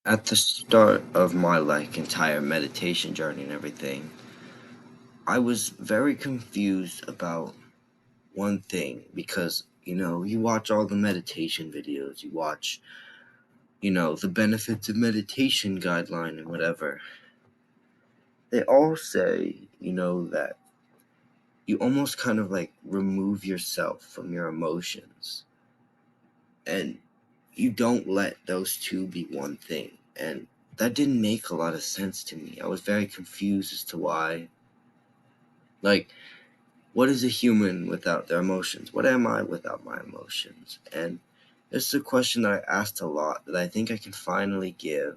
At the start of my entire meditation journey and everything, I was very confused about one thing because you watch all the meditation videos, you watch the benefits of meditation guideline and whatever. They all say that you almost kind of like remove yourself from your emotions, and you don't let those two be one thing. And that didn't make a lot of sense to me. I was very confused as to why. Like, what is a human without their emotions? What am I without my emotions? And this is a question that I asked a lot that I think I can finally give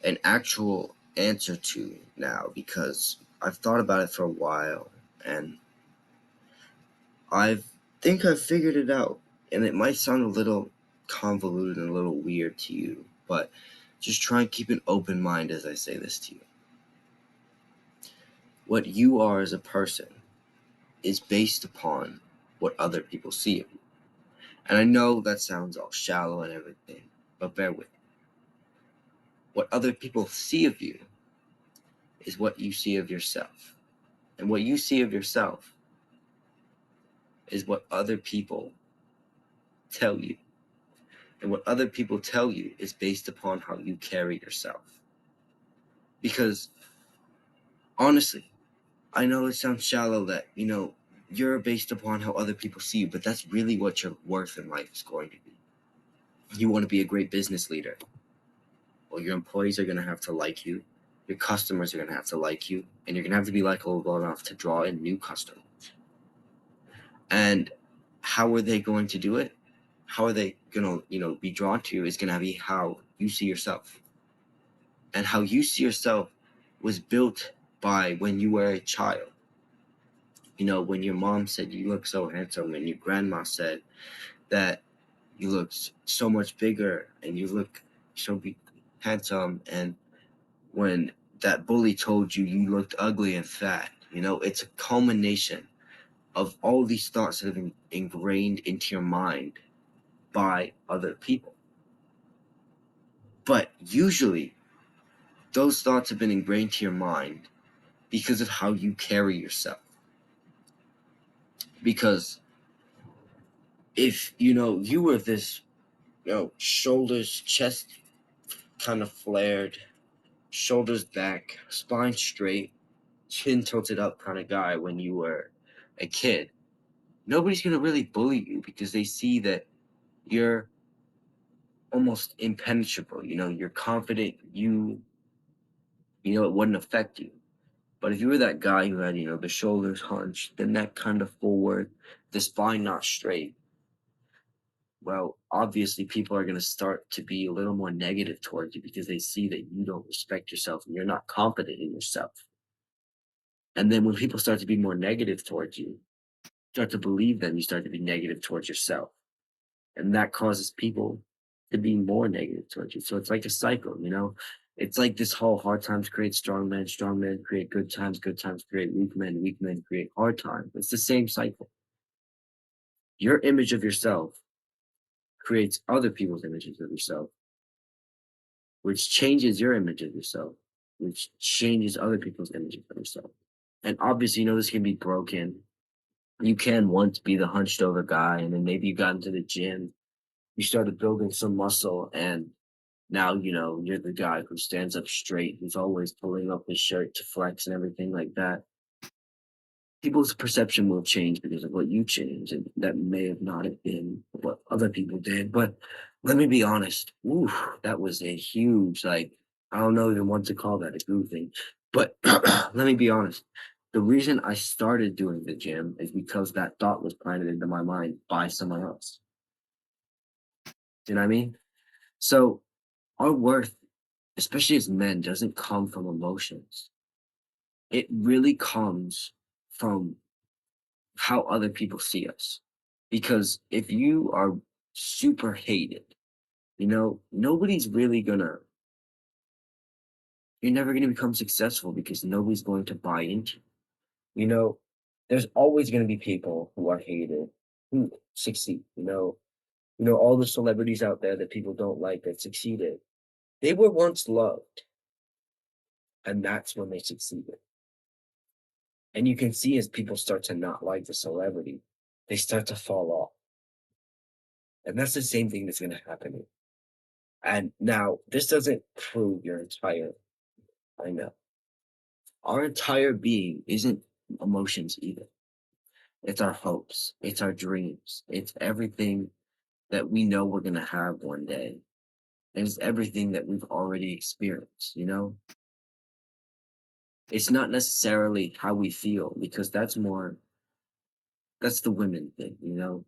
an actual answer to now, because I've thought about it for a while and I think I've figured it out. And it might sound a little convoluted and a little weird to you, but just try and keep an open mind as I say this to you. What you are as a person is based upon what other people see of you. And I know that sounds all shallow and everything, but bear with me. What other people see of you is what you see of yourself. And what you see of yourself is what other people tell you. And what other people tell you is based upon how you carry yourself. Because honestly, I know it sounds shallow that, you're based upon how other people see you, but that's really what your worth in life is going to be. You want to be a great business leader. Well, your employees are going to have to like you. Your customers are going to have to like you. And you're going to have to be likable enough to draw in new customers. And how are they going to do it? How are they going to, be drawn to you is going to be how you see yourself. And how you see yourself was built by when you were a child. When your mom said you look so handsome, and your grandma said that you look so much bigger and you look so handsome, and when that bully told you you looked ugly and fat, it's a culmination of all these thoughts that have been ingrained into your mind by other people. But usually, those thoughts have been ingrained to your mind because of how you carry yourself. Because if you were this shoulders, chest kind of flared, shoulders back, spine straight, chin tilted up kind of guy when you were a kid, nobody's going to really bully you because they see that you're almost impenetrable. You're confident, it wouldn't affect you. But if you were that guy who had, the shoulders hunched, the neck kind of forward, the spine not straight, well, obviously people are going to start to be a little more negative towards you because they see that you don't respect yourself and you're not confident in yourself. And then when people start to be more negative towards you, start to believe them, you start to be negative towards yourself. And that causes people to be more negative towards you. So it's like a cycle. It's like this whole hard times create strong men create good times create weak men create hard times. It's the same cycle. Your image of yourself creates other people's images of yourself, which changes your image of yourself, which changes other people's images of yourself. And obviously, this can be broken. You can once be the hunched over guy, and then maybe you got into the gym, you started building some muscle, and now, you're the guy who stands up straight, who's always pulling up his shirt to flex and everything like that. People's perception will change because of what you changed, and that may have not have been what other people did. But let me be honest, ooh, that was a huge, like, I don't know even what to call that, a group thing. But let me be honest. The reason I started doing the gym is because that thought was planted into my mind by someone else. You know what I mean? So our worth, especially as men, doesn't come from emotions. It really comes from how other people see us. Because if you are super hated, nobody's really gonna, you're never gonna become successful because nobody's going to buy into you. You know, there's always gonna be people who are hated who succeed. All the celebrities out there that people don't like that succeeded, they were once loved, and that's when they succeeded. And you can see as people start to not like the celebrity, they start to fall off. And that's the same thing that's going to happen here. And now, this doesn't prove your entire, I know, our entire being isn't emotions either. It's our hopes, it's our dreams, it's everything that we know we're going to have one day. And it's everything that we've already experienced. It's not necessarily how we feel because that's the women thing.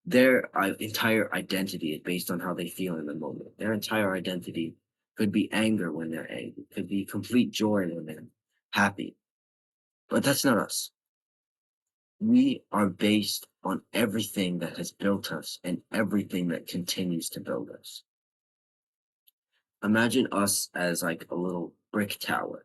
Their entire identity is based on how they feel in the moment. Their entire identity could be anger when they're angry, could be complete joy when they're happy. But that's not us. We are based on everything that has built us and everything that continues to build us. Imagine us as like a little brick tower.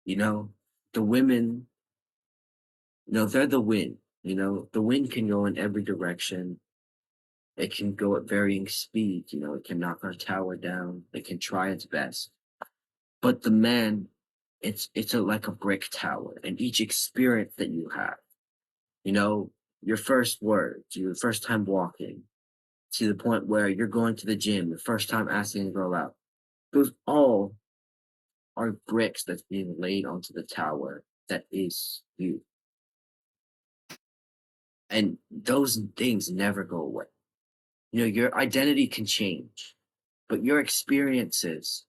You know, the women, they're the wind. The wind can go in every direction. It can go at varying speeds. It can knock our tower down. It can try its best. But the man, like a brick tower, and each experience that you have, you know, your first words, your first time walking, to the point where you're going to the gym, the first time asking a girl out, those all are bricks that's being laid onto the tower that is you. And those things never go away. Your identity can change, but your experiences,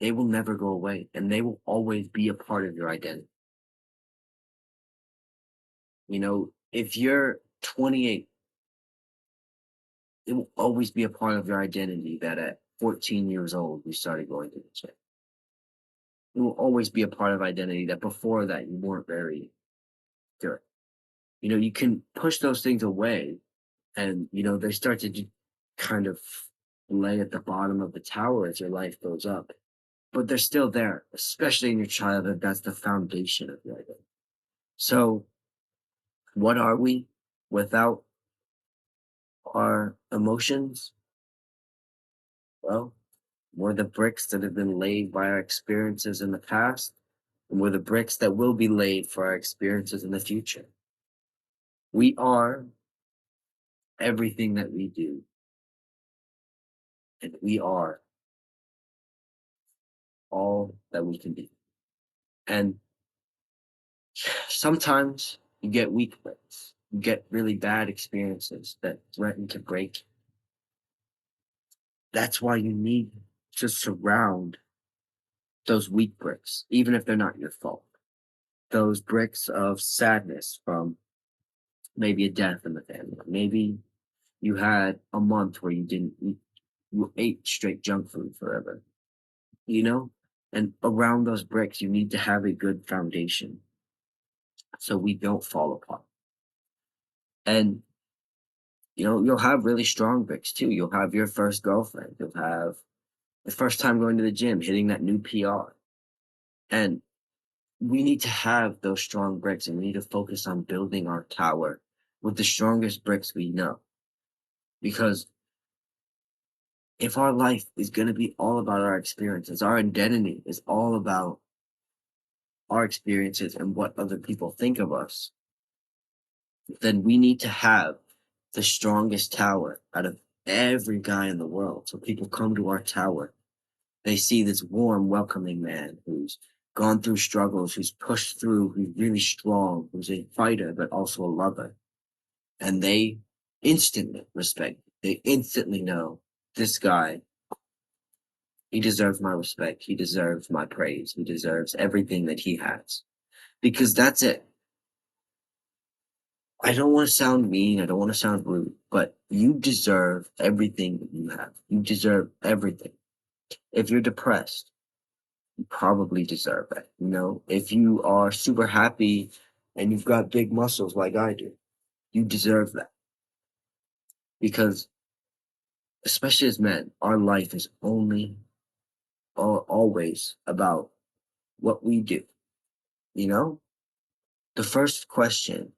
they will never go away and they will always be a part of your identity. If you're 28, it will always be a part of your identity that at 14 years old you started going to the gym. It will always be a part of identity that before that you weren't very good. You can push those things away and they start to kind of lay at the bottom of the tower as your life goes up. But they're still there, especially in your childhood. That's the foundation of your identity. So, what are we without our emotions? Well, we're the bricks that have been laid by our experiences in the past, and we're the bricks that will be laid for our experiences in the future. We are everything that we do, and we are all that we can be. And sometimes you get weak bricks, you get really bad experiences that threaten to break you. That's why you need to surround those weak bricks, even if they're not your fault. Those bricks of sadness from maybe a death in the family. Maybe you had a month where you didn't eat, you ate straight junk food forever, you know? And around those bricks, you need to have a good foundation so we don't fall apart. And, you'll have really strong bricks too. You'll have your first girlfriend. You'll have the first time going to the gym, hitting that new PR. And we need to have those strong bricks and we need to focus on building our tower with the strongest bricks we know. Because if our life is going to be all about our experiences, our identity is all about our experiences and what other people think of us, then we need to have the strongest tower out of every guy in the world. So people come to our tower. They see this warm, welcoming man who's gone through struggles, who's pushed through, who's really strong, who's a fighter, but also a lover. And they instantly respect. They instantly know this guy, he deserves my respect. He deserves my praise. He deserves everything that he has. Because that's it. I don't want to sound mean. I don't want to sound rude, but you deserve everything that you have. You deserve everything. If you're depressed, you probably deserve it. If you are super happy and you've got big muscles like I do, you deserve that. Because, especially as men, our life is always about what we do. You know, the first question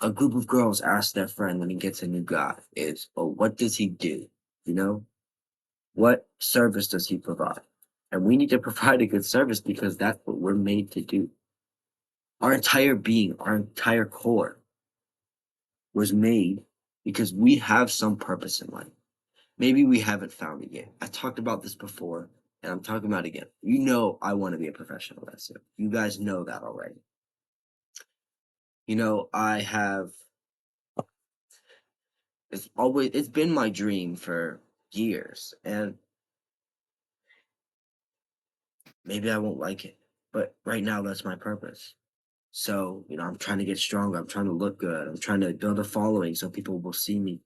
a group of girls ask their friend when he gets a new guy is, "Oh, what does he do? You know, what service does he provide?" And we need to provide a good service because that's what we're made to do. Our entire being, our entire core was made because we have some purpose in life. Maybe we haven't found it yet. I talked about this before, and I'm talking about it again. You know, I want to be a professional wrestler. You guys know that already. You know, I have, it's been my dream for years, and maybe I won't like it, but right now that's my purpose. So, I'm trying to get stronger. I'm trying to look good. I'm trying to build a following so people will see me.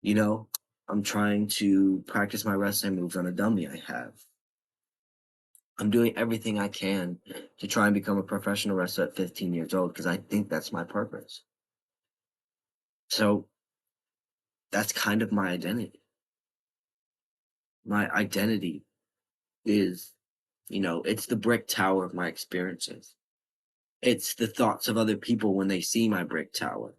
You know, I'm trying to practice my wrestling moves on a dummy I have. I'm doing everything I can to try and become a professional wrestler at 15 years old because I think that's my purpose. So that's kind of my identity. My identity is, it's the brick tower of my experiences. It's the thoughts of other people when they see my brick tower,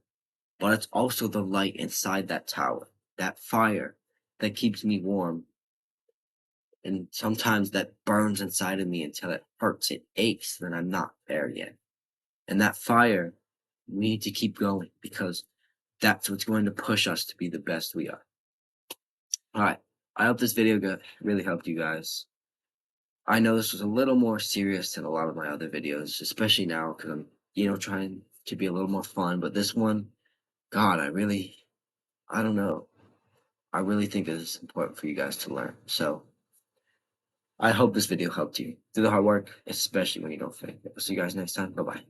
but it's also the light inside that tower, that fire that keeps me warm. And sometimes that burns inside of me until it hurts, it aches, then I'm not there yet. And that fire, we need to keep going because that's what's going to push us to be the best we are. All right. I hope this video really helped you guys. I know this was a little more serious than a lot of my other videos, especially now because I'm, trying to be a little more fun. But this one, God, I don't know. I really think this is important for you guys to learn. So I hope this video helped you. Do the hard work, especially when you don't think. I'll see you guys next time. Bye bye.